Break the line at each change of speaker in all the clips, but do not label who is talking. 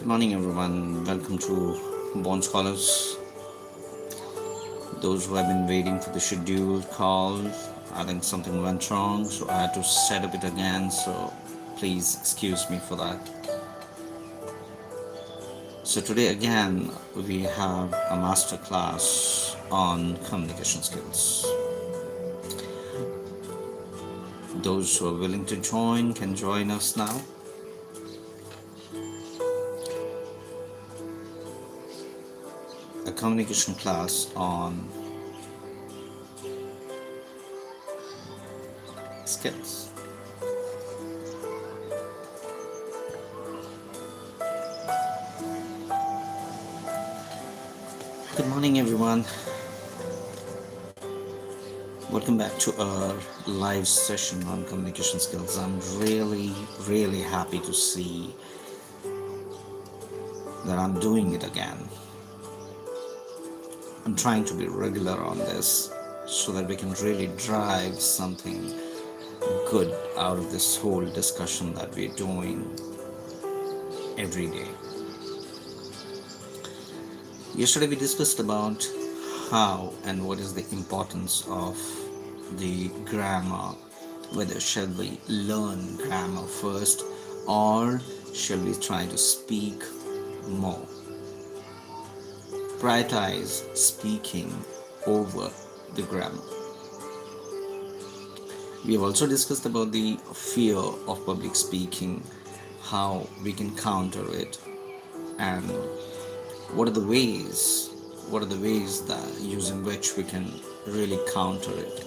Good morning, everyone. Welcome to Born Scholars. Those who have been waiting for the scheduled call, I think something went wrong, so I had to set up it again. So please excuse me for that. So today again we have a master class on communication skills. Those who are willing to join can join us now. A communication class on skills. Good morning, everyone. Welcome back to our live session on communication skills. I'm really happy to see that I'm doing it again. I'm trying to be regular on this so that we can really drive something good out of this whole discussion that we're doing every day. Yesterday we discussed about how and what is the importance of the grammar, whether shall we learn grammar first or shall we try to speak more. Prioritize speaking over the grammar. We have also discussed about the fear of public speaking, how we can counter it, and what are the ways that using which we can really counter it,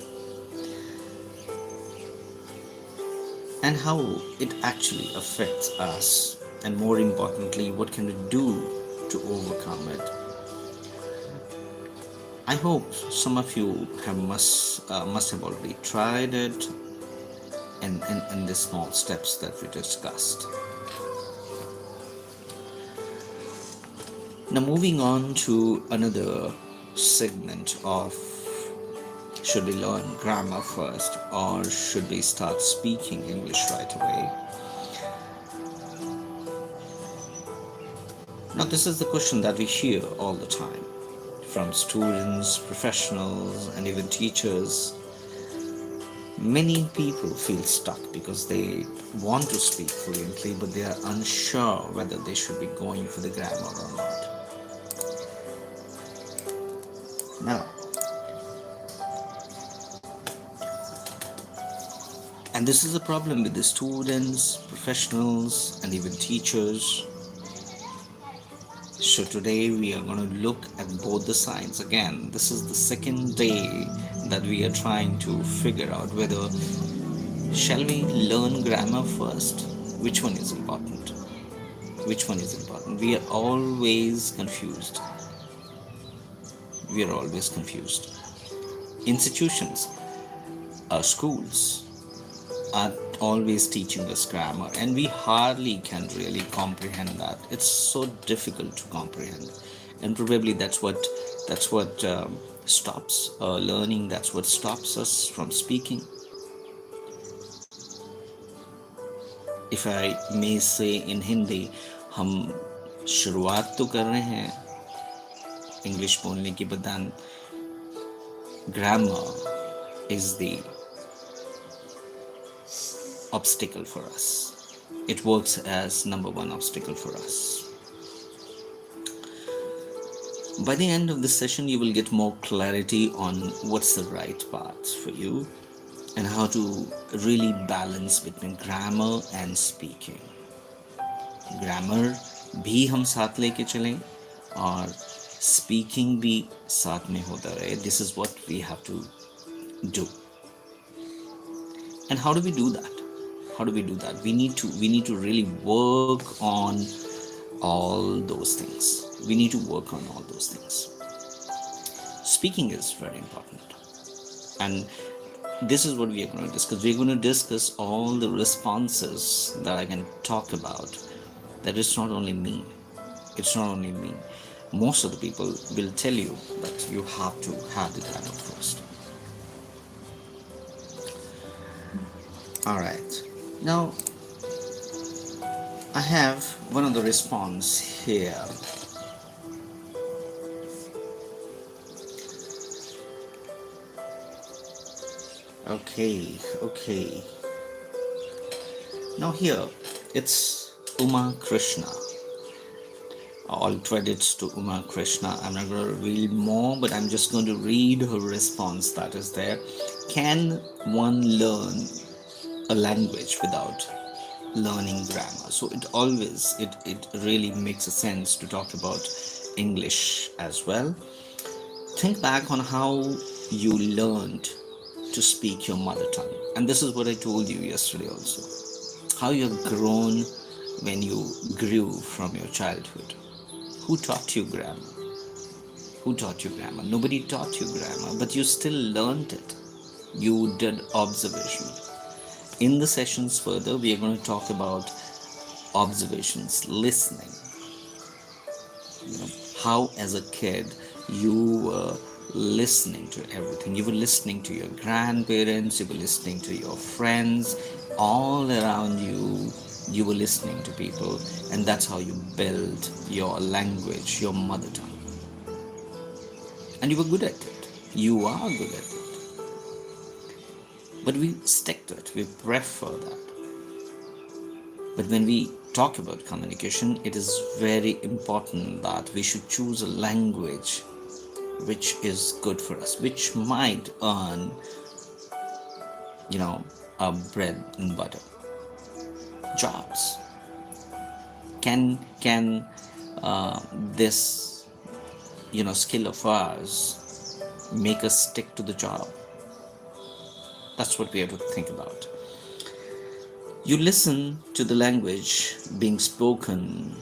and how it actually affects us, and more importantly, what can we do to overcome it. I hope some of you must have already tried it in the small steps that we discussed. Now moving on to another segment of should we learn grammar first or should we start speaking English right away? Now this is the question that we hear all the time from students, professionals, and even teachers. Many people feel stuck because they want to speak fluently, but they are unsure whether they should be going for the grammar or not. Now, and this is a problem with the students, professionals, and even teachers. So today we are going to look at both the sides. Again, this is the second day that we are trying to figure out whether shall we learn grammar first? Which one is important? Which one is important? We are always confused. Institutions, our schools are always teaching us grammar, and we hardly can really comprehend that. It's so difficult to comprehend, and probably that's what stops learning. That's what stops us from speaking. If I may say in Hindi, हम शुरुआत तो कर रहे हैं English बोलने की, but then grammar is the obstacle for us. It works as number one obstacle for us. By the end of this session, you will get more clarity on what's the right path for you and how to really balance between grammar and speaking. Grammar भी हम साथ लेके चलें और speaking भी साथ में होता रहे. This is what we have to do. And how do we do that? We need to really work on all those things. Speaking is very important. And this is what we are going to discuss. We're going to discuss all the responses that I can talk about. That it's not only me. Most of the people will tell you that you have to have the grammar first. All right. Now, I have one of the response here. Okay, okay. Now here, it's Uma Krishna. All credits to Uma Krishna. I'm not going to read more, but I'm just going to read her response that is there. Can one learn a language without learning grammar? So it really makes a sense to talk about English as well. Think back on how you learned to speak your mother tongue. And this is what I told you yesterday also. How you've grown when you grew from your childhood. Who taught you grammar? Who taught you grammar? Nobody taught you grammar, but you still learned it. You did observation. In the sessions further, we are going to talk about observations, listening. How as a kid you were listening to everything. You were listening to your grandparents, you were listening to your friends, all around you. You were listening to people, and that's how you build your language, your mother tongue. And you were good at it. You are good at it. But we stick to it, we prefer that. But when we talk about communication, it is very important that we should choose a language which is good for us, which might earn, our bread and butter. Jobs. Can this, skill of ours make us stick to the job? That's what we have to think about. You listen to the language being spoken.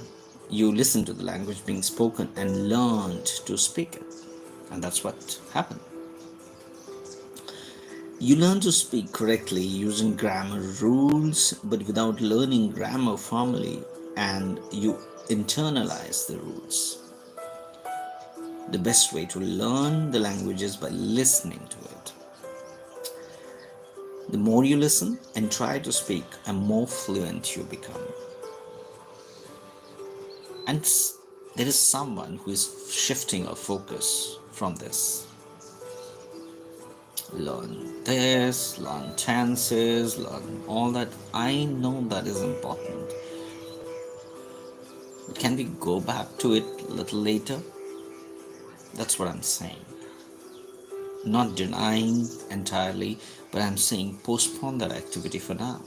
You listen to the language being spoken and learned to speak it. And that's what happened. You learn to speak correctly using grammar rules, but without learning grammar formally, and you internalize the rules. The best way to learn the language is by listening to it. The more you listen and try to speak, the more fluent you become. And there is someone who is shifting our focus from this. Learn this, learn tenses, learn all that. I know that is important. But can we go back to it a little later? That's what I'm saying. Not denying entirely, but I'm saying postpone that activity for now.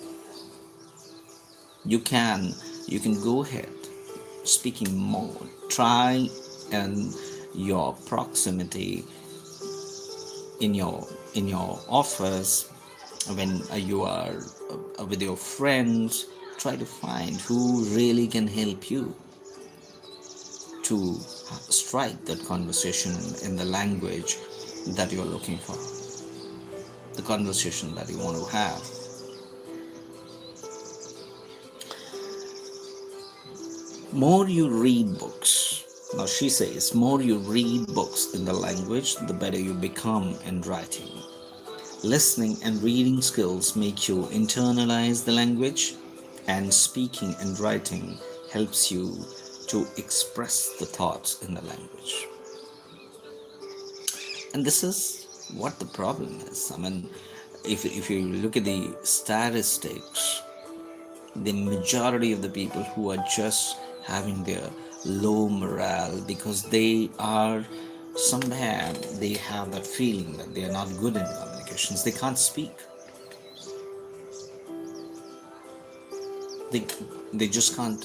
You can go ahead speaking more. Try and your proximity in your office, when you are with your friends, try to find who really can help you to strike that conversation in the language that you're looking for, the conversation that you want to have. More you read books, now she says, more you read books in the language, the better you become in writing. Listening and reading skills make you internalize the language, and speaking and writing helps you to express the thoughts in the language. And this is what the problem is. I mean, if you look at the statistics, the majority of the people who are just having their low morale because they are somewhere, they have that feeling that they are not good in communications, they can't speak, they just can't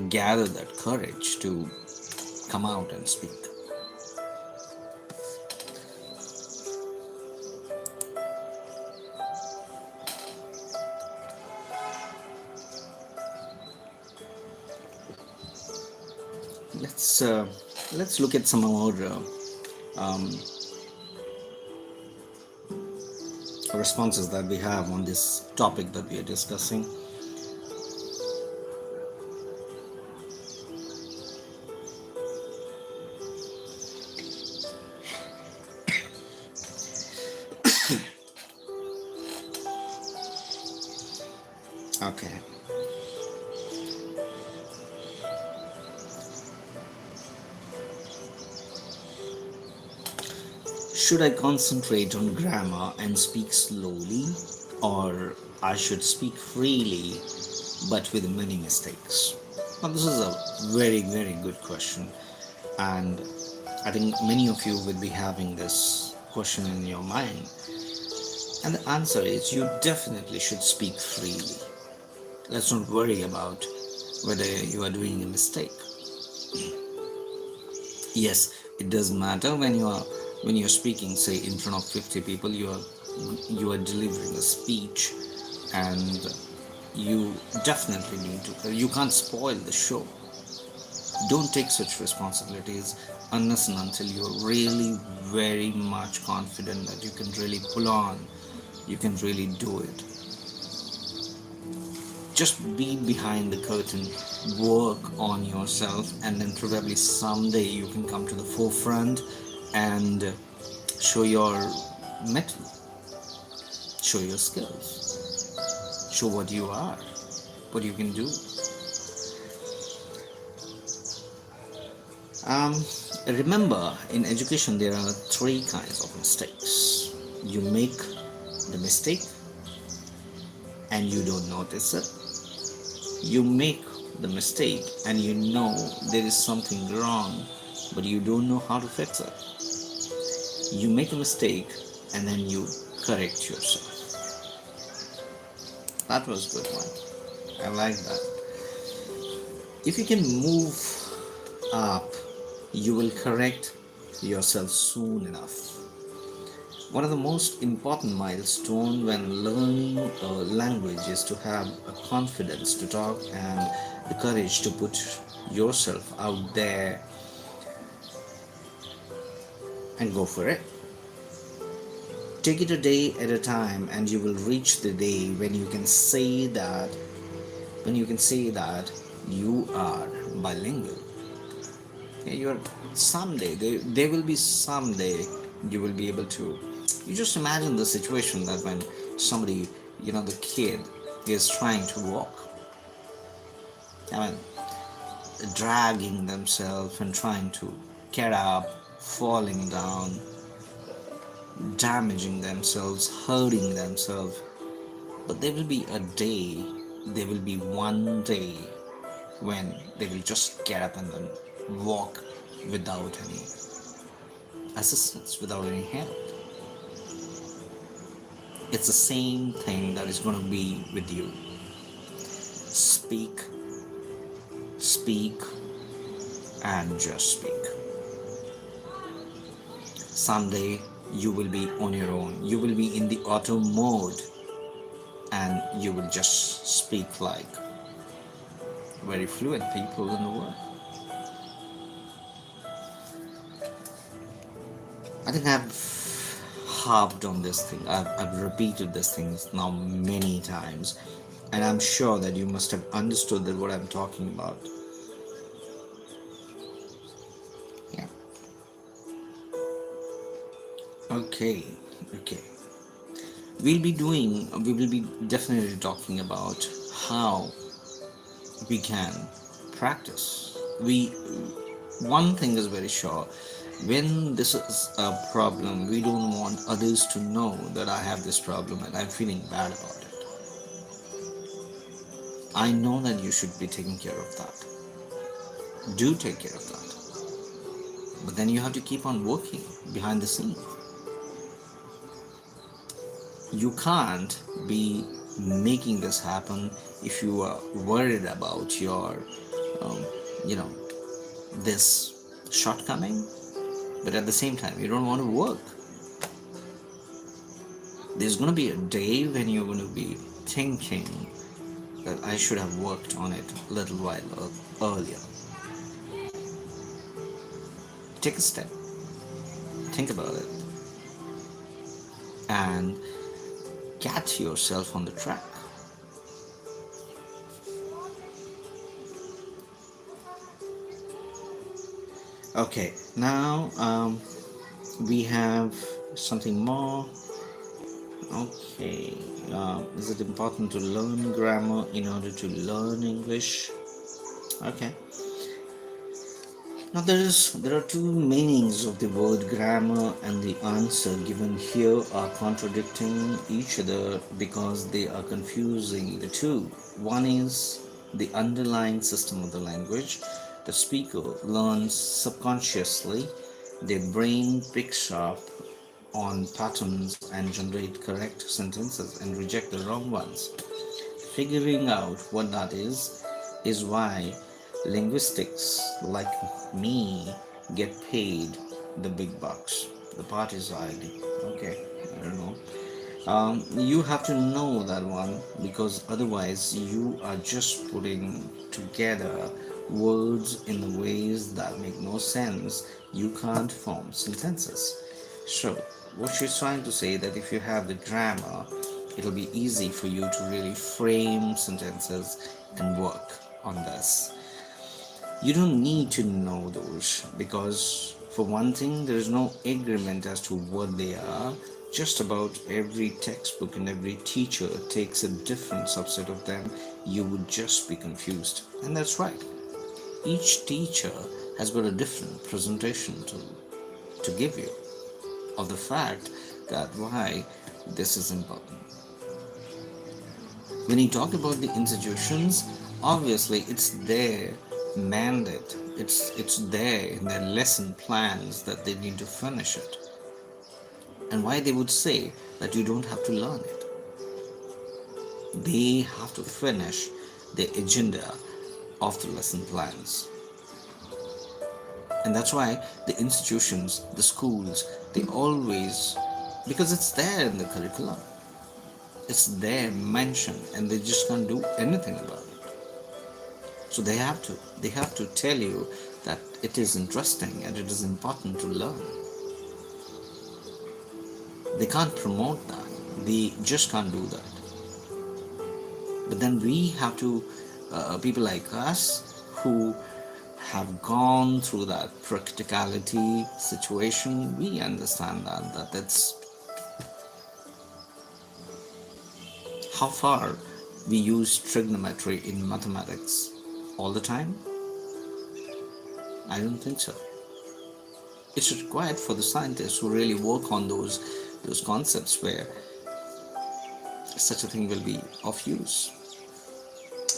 gather that courage to come out and speak. Let's look at some more responses that we have on this topic that we are discussing. Okay. Should I concentrate on grammar and speak slowly, or I should speak freely but with many mistakes? Now, this is a very, very good question, and I think many of you will be having this question in your mind. And the answer is you definitely should speak freely. Let's not worry about whether you are doing a mistake. Yes, it does matter when you're speaking, say in front of 50 people, you are delivering a speech, and you definitely need to, you can't spoil the show. Don't take such responsibilities unless and until you're really very much confident that you can really pull on, you can really do it. Just be behind the curtain, work on yourself, and then probably someday you can come to the forefront and show your mettle, show your skills, show what you are, what you can do. Um, Remember, in education, there are three kinds of mistakes. You make the mistake and you don't notice it. You make the mistake and you know there is something wrong, but you don't know how to fix it. You make a mistake and then you correct yourself. That was a good one. I like that. If you can move up, you will correct yourself soon enough. One of the most important milestones when learning a language is to have a confidence to talk and the courage to put yourself out there and go for it. Take it a day at a time and you will reach the day when you can say that you are bilingual. You're someday there will be someday you will be able to. You just imagine the situation that when somebody, the kid is trying to walk, I mean, dragging themselves and trying to get up, falling down, damaging themselves, hurting themselves. But there will be one day when they will just get up and then walk without any assistance, without any help. It's the same thing that is going to be with you. Speak, speak, and just speak. Someday you will be on your own. You will be in the auto mode and you will just speak like very fluent people in the world. I think I've harped on this thing. I've repeated this thing now many times, and I'm sure that you must have understood that what I'm talking about. Yeah. Okay. We will be definitely talking about how we can practice. One thing is very sure. When this is a problem, we don't want others to know that I have this problem and I'm feeling bad about it. I know that you should be taking care of that. Do take care of that. But then you have to keep on working behind the scenes. You can't be making this happen if you are worried about your, this shortcoming. But at the same time, you don't want to work. There's going to be a day when you're going to be thinking that I should have worked on it a little while earlier. Take a step. Think about it. And get yourself on the track. Okay, now we have something more. Okay, is it important to learn grammar in order to learn English? Okay, Now there are two meanings of the word grammar, and the answer given here are contradicting each other because they are confusing the two. One is the underlying system of the language. The speaker learns subconsciously. Their brain picks up on patterns and generate correct sentences and reject the wrong ones. Figuring out what that is why linguistics like me get paid the big bucks. The part is ID. Okay, I don't know. You have to know that one because otherwise you are just putting together words in the ways that make no sense. You can't form sentences. So, what she's trying to say that if you have the grammar, it'll be easy for you to really frame sentences and work on this. You don't need to know those because, for one thing, there is no agreement as to what they are. Just about every textbook and every teacher takes a different subset of them. You would just be confused. And that's right. Each teacher has got a different presentation to give you of the fact that why this is important. When you talk about the institutions, obviously it's their mandate. It's there in their lesson plans that they need to finish it. And why they would say that you don't have to learn it. They have to finish the agenda of the lesson plans. And that's why the institutions, the schools, they always, because it's there in the curriculum, it's there mentioned, and they just can't do anything about it. So they have to tell you that it is interesting and it is important to learn. They can't promote that. They just can't do that. But then we have to, people like us who have gone through that practicality situation, we understand that that's how far we use trigonometry in mathematics all the time. I don't think so. It's required for the scientists who really work on those concepts where such a thing will be of use.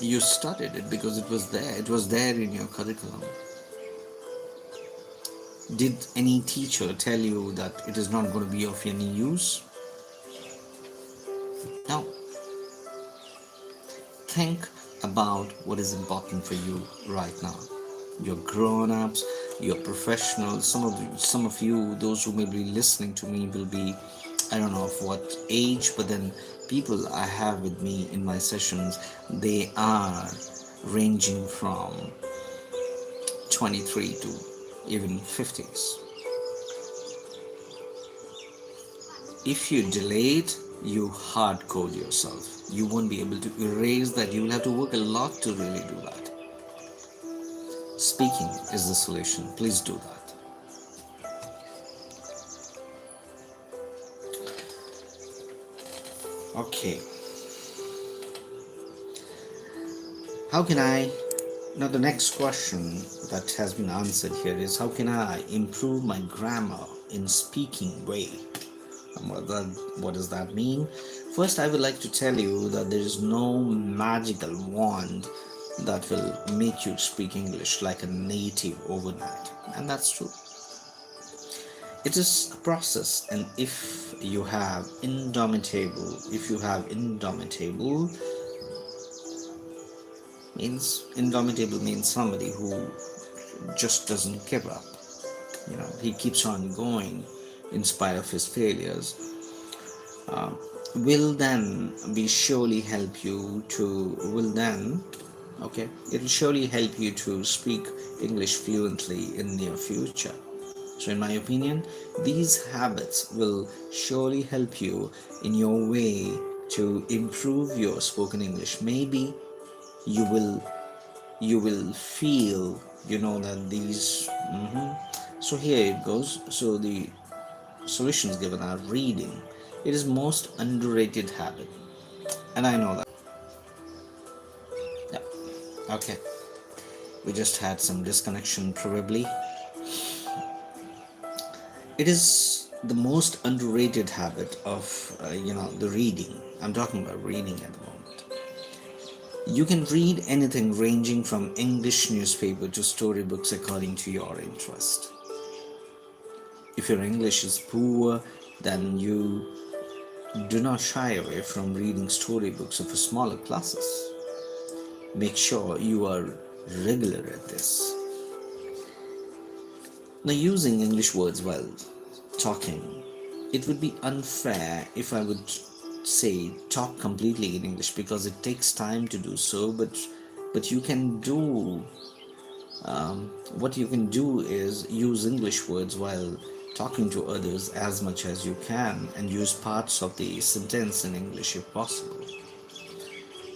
You studied it because it was there. It was there in your curriculum. Did any teacher tell you that it is not going to be of any use? No. Think about what is important for you right now. You're grown-ups, you're professionals. Some of you, those who may be listening to me, will be, I don't know of what age, but then people I have with me in my sessions, they are ranging from 23 to even 50s. If you delay it, you hard code yourself. You won't be able to erase that. You will have to work a lot to really do that. Speaking is the solution. Please do that. Okay. How can I, now the next question that has been answered here is, how can I improve my grammar in speaking way? And what does that mean? First, I would like to tell you that there is no magical wand that will make you speak English like a native overnight. And that's true. It is a process, and if you have indomitable means somebody who just doesn't give up. He keeps on going in spite of his failures. Will then be surely help you to will then okay it'll surely help you to speak English fluently in near future. So in my opinion, these habits will surely help you in your way to improve your spoken English. Maybe you will feel that these so here it goes. So the solutions given are reading. It is most underrated habit, and I know that. Yeah. Okay, we just had some disconnection probably. It is the most underrated habit of, the reading. I'm talking about reading at the moment. You can read anything ranging from English newspaper to storybooks according to your interest. If your English is poor, then you do not shy away from reading storybooks of smaller classes. Make sure you are regular at this. Now, using English words while talking, it would be unfair if I would say talk completely in English because it takes time to do so. But you can do what you can do is use English words while talking to others as much as you can, and use parts of the sentence in English if possible.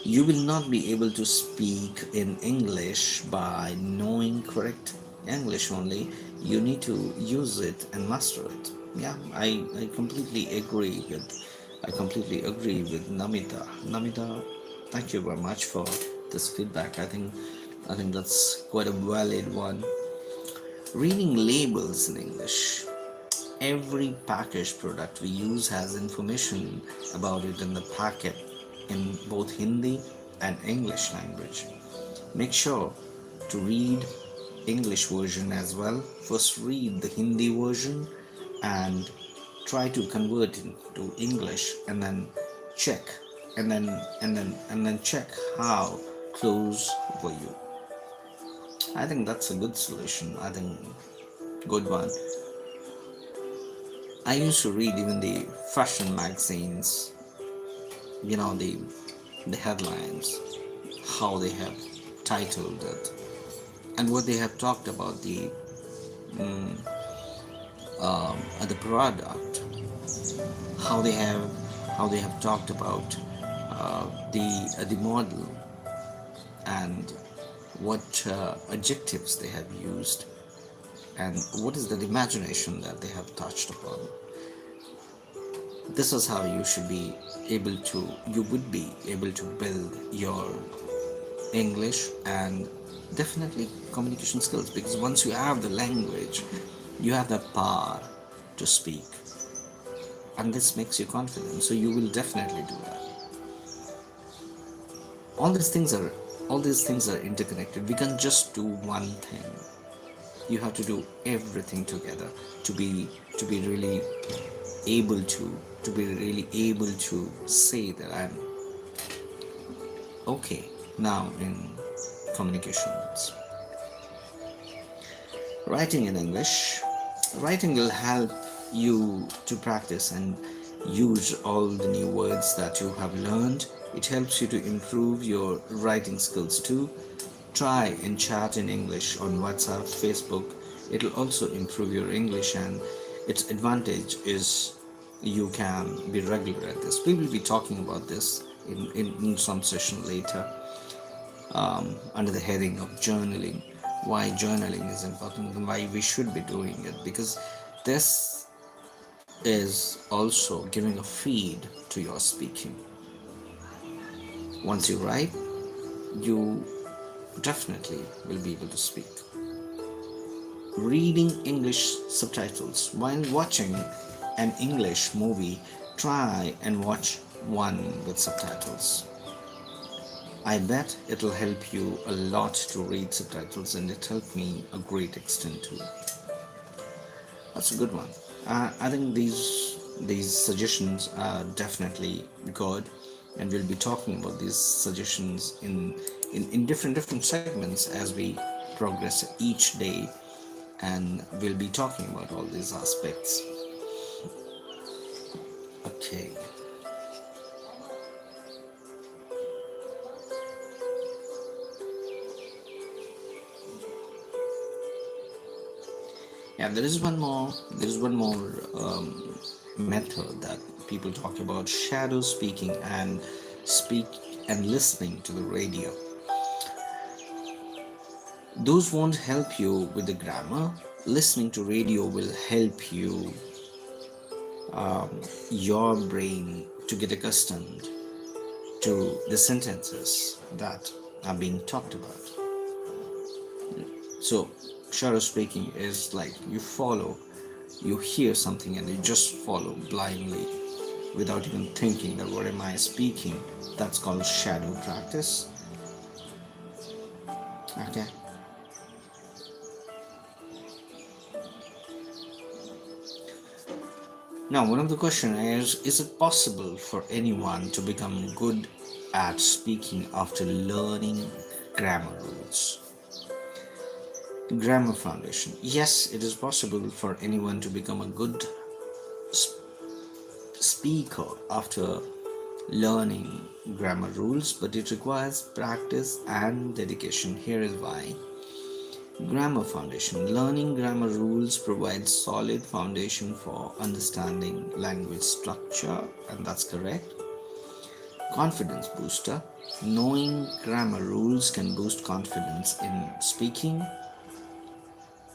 You will not be able to speak in English by knowing correct English only. You need to use it and master it. Yeah, I completely agree with Namita. Namita, thank you very much for this feedback. I think that's quite a valid one. Reading labels in English. Every packaged product we use has information about it in the packet in both Hindi and English language. Make sure to read English version as well. First read the Hindi version and try to convert it to English, and then check and then check how close were you. I think that's a good solution. I think good one. I used to read even the fashion magazines, the headlines, how they have titled it, and what they have talked about the product, how they have talked about the model, and what adjectives they have used, and what is the imagination that they have touched upon. This is how you would be able to build your English and definitely communication skills, because once you have the language, you have that power to speak, and this makes you confident, so you will definitely do that. All these things are interconnected. We can't just do one thing. You have to do everything together to be really able to say that I'm okay now in communications. Writing in English. Writing will help you to practice and use all the new words that you have learned. It helps you to improve your writing skills too. Try and chat in English on WhatsApp, Facebook. It will also improve your English, and its advantage is you can be regular at this. We will be talking about this in some session later, under the heading of journaling. Why journaling is important and why we should be doing it, because this is also giving a feed to your speaking. Once you write, you definitely will be able to speak. Reading English subtitles. While watching an English movie, try and watch one with subtitles. I bet it'll help you a lot to read subtitles, and it helped me a great extent too. That's a good one. I think these suggestions are definitely good, and we'll be talking about these suggestions in different segments as we progress each day, and we'll be talking about all these aspects. Okay. Yeah, there is one more method that people talk about: shadow speaking and speak and listening to the radio. Those won't help you with the grammar. Listening to radio will help your brain to get accustomed to the sentences that are being talked about. So shadow speaking is like you follow You hear something and you just follow blindly without even thinking that what am I speaking. That's called shadow practice. Okay. Now, one of the questions is it possible for anyone to become good at speaking after learning grammar rules? Grammar foundation. Yes, it is possible for anyone to become a good speaker after learning grammar rules, but it requires practice and dedication. Here is why. Grammar foundation. Learning grammar rules provides solid foundation for understanding language structure, and that's correct. Confidence booster. Knowing grammar rules can boost confidence in speaking,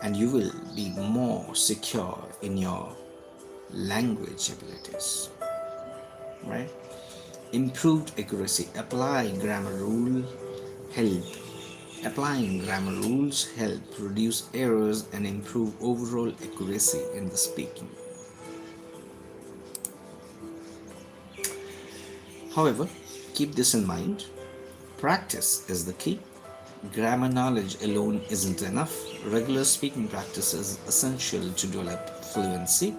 and you will be more secure in your language abilities, right? Improved accuracy. Help Applying grammar rules help reduce errors and improve overall accuracy in the speaking. However, keep this in mind. Practice is the key. Grammar knowledge alone isn't enough. Regular speaking practice is essential to develop fluency.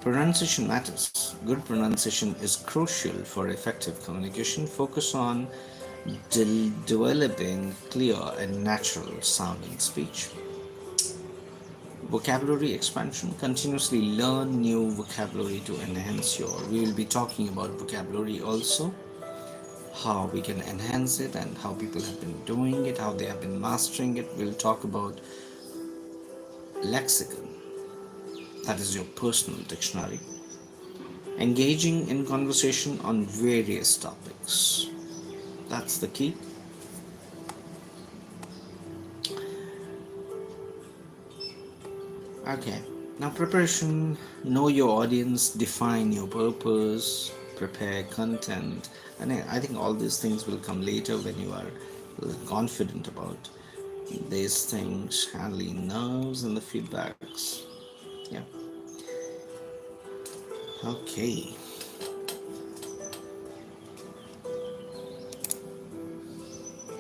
Pronunciation matters. Good pronunciation is crucial for effective communication. Focus on developing clear and natural sounding speech. Vocabulary expansion. Continuously learn new vocabulary to enhance your. We will be talking about vocabulary also, how we can enhance it and how people have been doing it, how they have been mastering it. We'll talk about lexicon, that is your personal dictionary. Engaging in conversation on various topics, that's the key. Okay, now preparation. Know your audience, define your purpose, prepare content, and I think all these things will come later when you are confident about these things, handling nerves and the feedbacks. Yeah. Okay.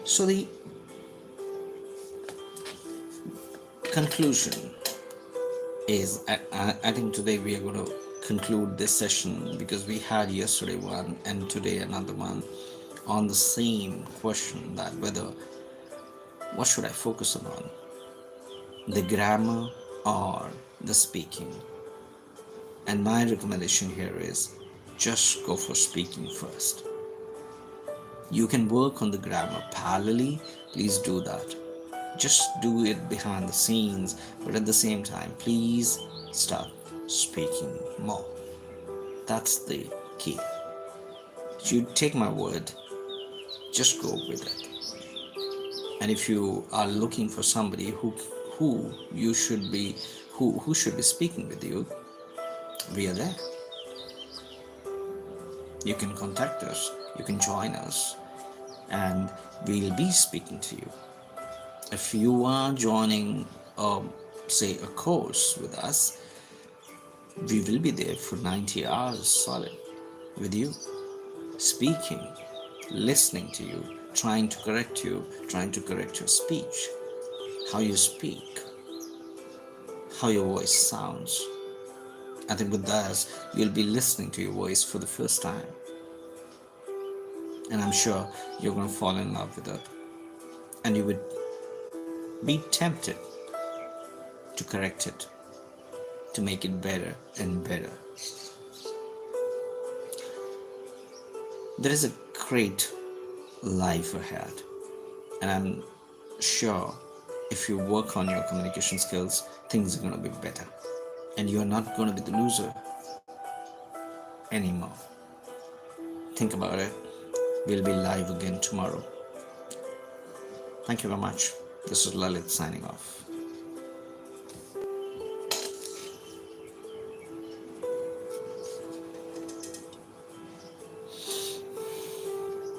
So the conclusion is, I think today we are going to conclude this session because we had yesterday one and today another one on the same question, that whether what should I focus on, the grammar or the speaking. And my recommendation here is just go for speaking first. You can work on the grammar parallelly, please do that. Just do it behind the scenes, but at the same time, please start speaking more. That's the key. You take my word, just go with it. And if you are looking for somebody who you should be who should be speaking with you, we are there. You can contact us, you can join us, and we'll be speaking to you. If you are joining say a course with us, we will be there for 90 hours solid with you, speaking, listening to you, trying to correct your speech, how you speak, how your voice sounds. I think with that, you'll be listening to your voice for the first time. And I'm sure you're going to fall in love with it. And you would be tempted to correct it, to make it better and better. There is a great life ahead. And I'm sure if you work on your communication skills, things are going to be better. And you're not going to be the loser anymore. Think about it. We'll be live again tomorrow. Thank you very much. This is Lalit signing off.